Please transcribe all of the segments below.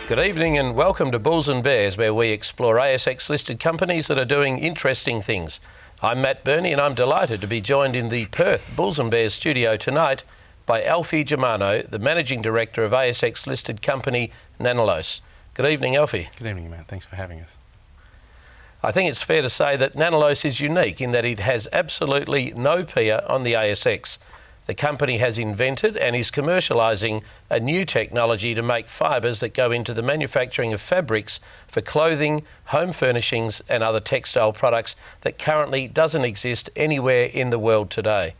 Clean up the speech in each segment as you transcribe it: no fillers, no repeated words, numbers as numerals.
Good evening and welcome to Bulls and Bears, where we explore ASX-listed companies that are doing interesting things. I'm Matt Birney and I'm delighted to be joined in the Perth Bulls and Bears studio tonight by Alfie Germano, the Managing Director of ASX-listed company Nanollose. Good evening, Alfie. Good evening, Matt. Thanks for having us. I think it's fair to say that Nanollose is unique in that it has absolutely no peer on the ASX. The company has invented and is commercialising a new technology to make fibres that go into the manufacturing of fabrics for clothing, home furnishings and other textile products that currently doesn't exist anywhere in the world today.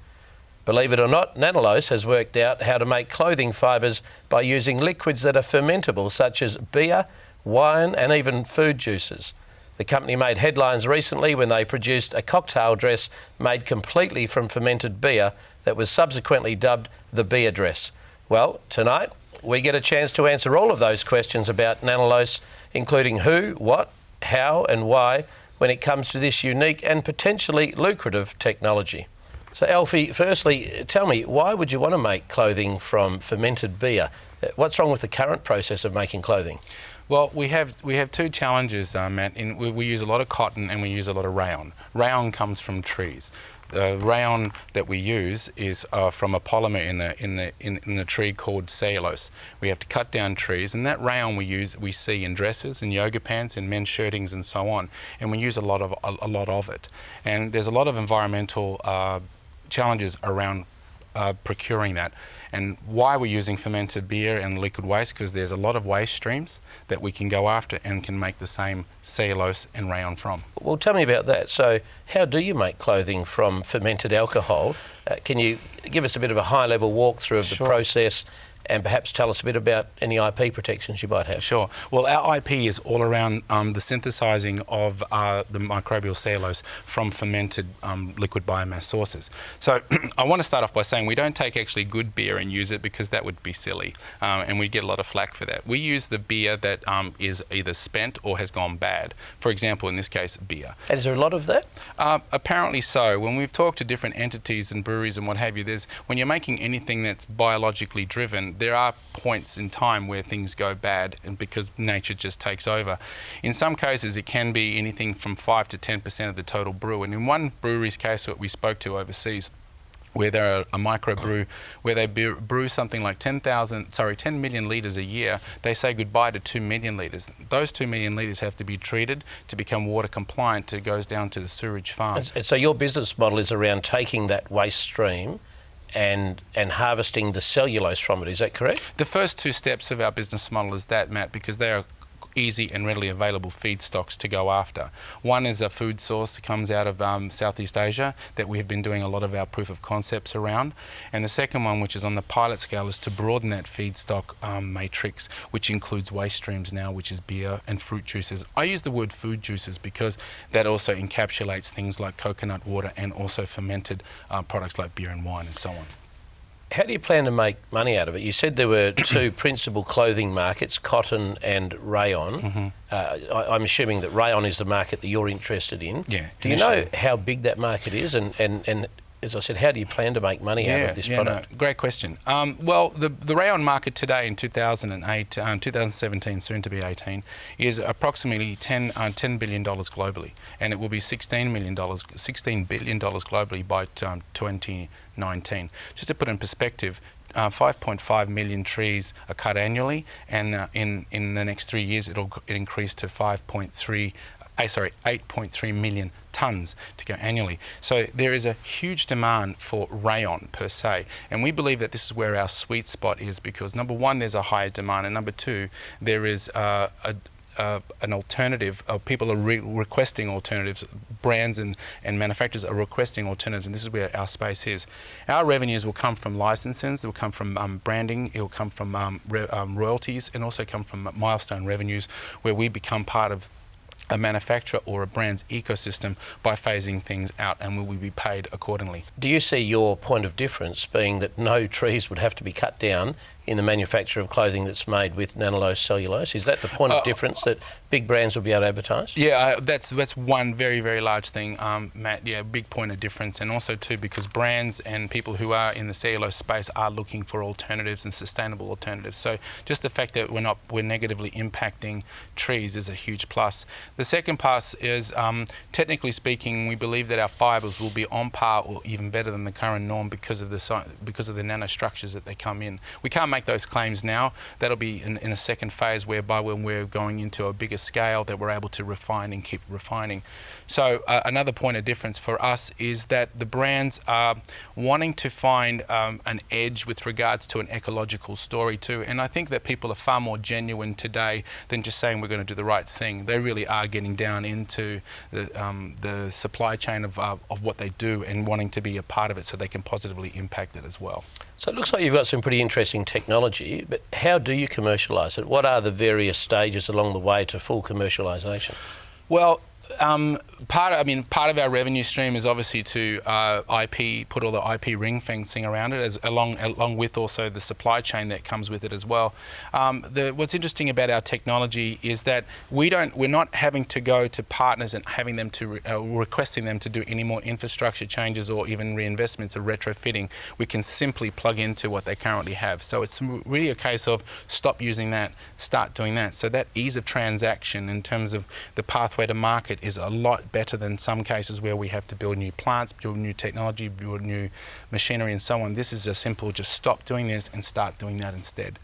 Believe it or not, Nanollose has worked out how to make clothing fibres by using liquids that are fermentable, such as beer, wine and even food juices. The company made headlines recently when they produced a cocktail dress made completely from fermented beer that was subsequently dubbed the beer dress. Well, tonight we get a chance to answer all of those questions about Nanollose, including who, what, how and why when it comes to this unique and potentially lucrative technology. So Alfie, firstly, tell me, why would you want to make clothing from fermented beer? What's wrong with the current process of making clothing? Well, we have two challenges, Matt. We use a lot of cotton and we use a lot of rayon. Rayon comes from trees. The rayon that we use is from a polymer in the tree called cellulose. We have to cut down trees, and that rayon we see in dresses and yoga pants and men's shirtings and so on, and we use a lot of it. And there's a lot of environmental challenges around procuring that. And why we're using fermented beer and liquid waste, because there's a lot of waste streams that we can go after and can make the same cellulose and rayon from. Well, tell me about that. So how do you make clothing from fermented alcohol? Can you give us a bit of a high-level walkthrough of the process and perhaps tell us a bit about any IP protections you might have? Sure. Well, our IP is all around the synthesizing of the microbial cellulose from fermented liquid biomass sources. So I want to start off by saying we don't take actually good beer and use it, because that would be silly, and we get a lot of flack for that. We use the beer that is either spent or has gone bad. For example, in this case, beer. And is there a lot of that? Apparently so. When we've talked to different entities and breweries and what have you, when you're making anything that's biologically driven, there are points in time where things go bad, and because nature just takes over. In some cases, it can be anything from 5 to 10% of the total brew. And in one brewery's case that we spoke to overseas, where they're a microbrew, where they brew something like 10 million litres a year, they say goodbye to 2 million litres. Those 2 million litres have to be treated to become water compliant. It goes down to the sewage farm. And so your business model is around taking that waste stream and harvesting the cellulose from it, is that correct? The first two steps of our business model is that, Matt, because they are easy and readily available feedstocks to go after. One is a food source that comes out of Southeast Asia that we have been doing a lot of our proof of concepts around. And the second one, which is on the pilot scale, is to broaden that feedstock matrix, which includes waste streams now, which is beer and fruit juices. I use the word food juices because that also encapsulates things like coconut water and also fermented products like beer and wine and so on. How do you plan to make money out of it? You said there were two principal clothing markets, cotton and rayon. I'm assuming that rayon is the market that you're interested in. Yeah. Do you know how big that market is? And as I said, how do you plan to make money out of this product? No, great question. Well, the rayon market today in 2017, soon to be 18, is approximately $10 billion globally, and it will be $16 billion globally by 2019. Just to put in perspective, 5.5 million trees are cut annually, and in the next 3 years it'll increase to 8.3 million tonnes to go annually. So there is a huge demand for rayon per se, and we believe that this is where our sweet spot is, because number one, there's a higher demand, and number two, there is an alternative. People are requesting alternatives. Brands and manufacturers are requesting alternatives, and this is where our space is. Our revenues will come from licenses, it will come from branding, it will come from royalties, and also come from milestone revenues, where we become part of a manufacturer or a brand's ecosystem by phasing things out, and will we be paid accordingly. Do you see your point of difference being that no trees would have to be cut down, in the manufacture of clothing that's made with Nanollose cellulose? Is that the point of difference that big brands will be able to advertise? Yeah, that's one very, very large thing, Matt. Yeah, big point of difference. And also too, because brands and people who are in the cellulose space are looking for alternatives and sustainable alternatives. So just the fact that we're negatively impacting trees is a huge plus. The second part is, technically speaking, we believe that our fibres will be on par or even better than the current norm because of the nanostructures that they come in. We can't make those claims now. That'll be in a second phase, whereby when we're going into a bigger scale, that we're able to refine and keep refining. So another point of difference for us is that the brands are wanting to find an edge with regards to an ecological story too. And I think that people are far more genuine today than just saying we're going to do the right thing. They really are getting down into the supply chain of what they do and wanting to be a part of it so they can positively impact it as well. So it looks like you've got some pretty interesting technology, but how do you commercialise it? What are the various stages along the way to full commercialisation? Well, part of our revenue stream is obviously to IP, put all the IP ring fencing around it, along with also the supply chain that comes with it as well. What's interesting about our technology is that we're not having to go to partners and having them to requesting them to do any more infrastructure changes or even reinvestments or retrofitting. We can simply plug into what they currently have. So it's really a case of stop using that, start doing that. So that ease of transaction in terms of the pathway to market is a lot better than some cases where we have to build new plants, build new technology, build new machinery and so on. This is a simple just stop doing this and start doing that instead.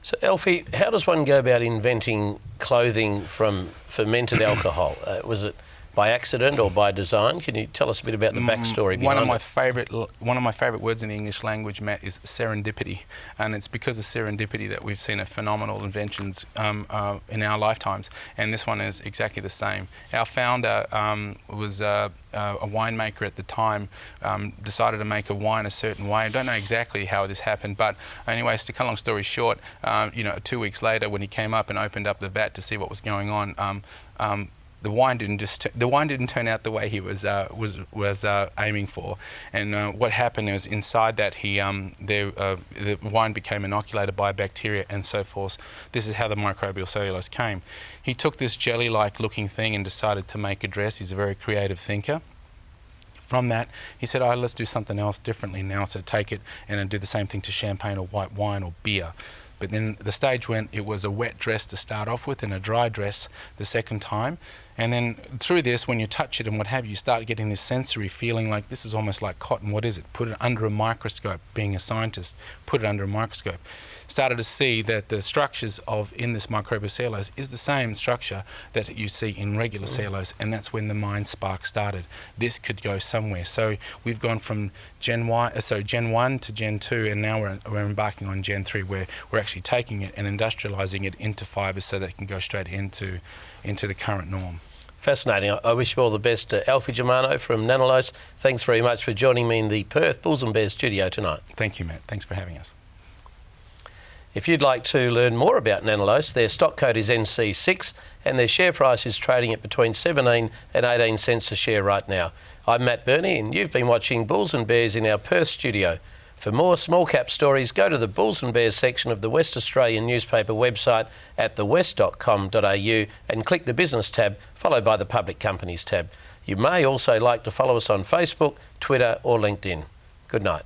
So Alfie, how does one go about inventing clothing from fermented alcohol? Was it by accident or by design? Can you tell us a bit about the backstory behind one of my it? favourite words in the English language, Matt, is serendipity, and it's because of serendipity that we've seen a phenomenal inventions in our lifetimes, and this one is exactly the same. Our founder was a winemaker at the time, decided to make a wine a certain way. I don't know exactly how this happened, but anyways, to cut a long story short, 2 weeks later when he came up and opened up the vat to see what was going on, the wine didn't turn out the way he was aiming for, and what happened is inside that the wine became inoculated by bacteria and so forth. This is how the microbial cellulose came. He took this jelly-like looking thing and decided to make a dress. He's a very creative thinker. From that, he said, let's do something else differently now, so take it and do the same thing to champagne or white wine or beer. But then the stage went, it was a wet dress to start off with and a dry dress the second time. And then through this, when you touch it and what have you, start getting this sensory feeling like this is almost like cotton. What is it? Put it under a microscope, being a scientist, put it under a microscope. Started to see that the structures in this microbial cellulose is the same structure that you see in regular cellulose, and that's when the mind spark started. This could go somewhere. So we've gone from Gen 1 to Gen 2, and now we're embarking on Gen 3, where we're actually taking it and industrializing it into fibres so that it can go straight into the current norm. Fascinating. I wish you all the best. Alfie Germano from Nanollose, thanks very much for joining me in the Perth Bulls and Bears studio tonight. Thank you, Matt. Thanks for having us. If you'd like to learn more about Nanollose, their stock code is NC6 and their share price is trading at between 17 and 18 cents a share right now. I'm Matt Birney and you've been watching Bulls and Bears in our Perth studio. For more small cap stories, go to the Bulls and Bears section of the West Australian newspaper website at thewest.com.au and click the Business tab, followed by the Public Companies tab. You may also like to follow us on Facebook, Twitter or LinkedIn. Good night.